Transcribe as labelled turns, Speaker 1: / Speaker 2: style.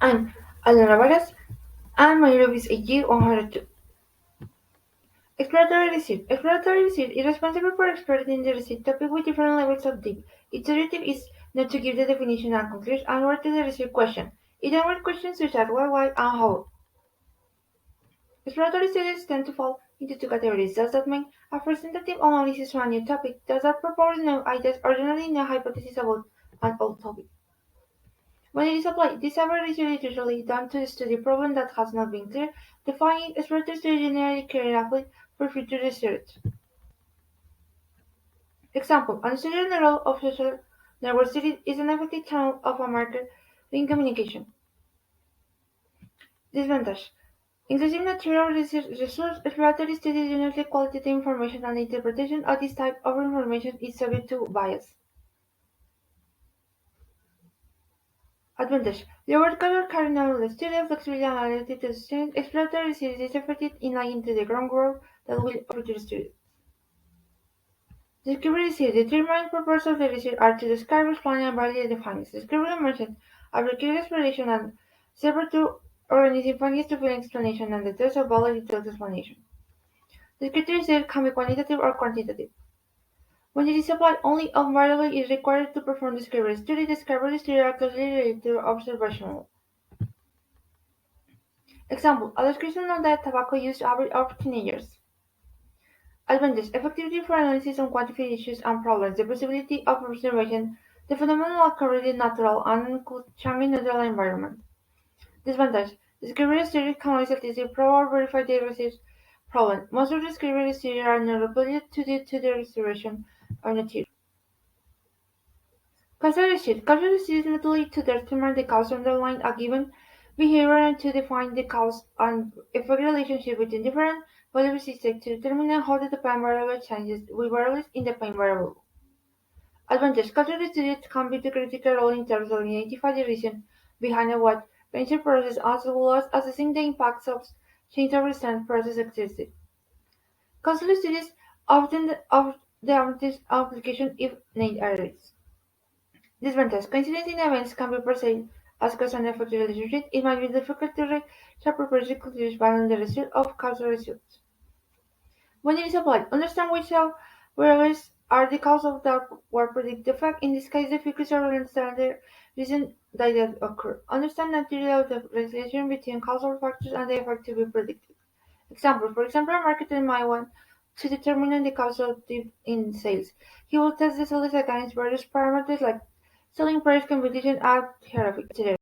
Speaker 1: I'm Alana Vargas, and my role is AG102. Exploratory research. Exploratory research is responsible for exploring the research topic with different levels of depth. Its objective is not to give the definition and conclusion answer to the research question. It answers questions such as what, why, and how. Exploratory studies tend to fall into two categories: those that make a representative analysis on a new topic, those that propose new ideas or generally new hypotheses about an old topic. When it is applied, this type of research is usually done to study a problem that has not been clear, defining exploratory studies generally create a field for future research. Example: understanding the role of social network studies is an effective channel of a market in communication. Disadvantage: inclusive material research results. Exploratory studies generally qualitative information and the interpretation of this type of information is subject to bias. Advantage: lower cover cardinal study flexibility and ability to sustain exploratory studies is effective in laying to the groundwork that will future studies. Discovery studies. The three main purposes of the research are to describe, explain, and validate the findings. Discovery emergent, application exploration, and separate to organizing findings to find explanation and the test of valid detailed explanation. Descriptive studies can be quantitative or quantitative. When it is applied, only one variable is required to perform discovery study. Discovery studies are closely related to observational. Example: a description of the tobacco use average of teenagers. Advantage: effectivity for analysis on quantified issues and problems, the possibility of observation, the phenomenon occurring in natural and could change in natural environment. Disadvantage: discovery studies can only statistically prove or verify the research problem. Most of the discovery studies are not related to the restoration of nature. Causal research. Causal research is literally to determine the cause underlying a given behavior and to define the cause and effect relationship between different variables to determine how the dependent variable changes with variables in the dependent variable. Advantage: causal research can be the critical role in terms of identifying the reason behind a wide range of process as well as assessing the impacts of change over time process existed. Causal studies often of the advantage application if named areas. Disadvantage: coincidence in events can be perceived as cause and effect relationship. It might be difficult to reach a proper conclusion based on the result of causal results. When it is applied, understand which variables are the cause of that or predict the effect. In this case, the focus or understand the reason that occur. Understand naturally the relation between causal factors and the effect to be predicted. Example: for example, a marketer might want to determine the causal dip in sales. He will test the sales against various parameters like selling price, competition, ad traffic, etc.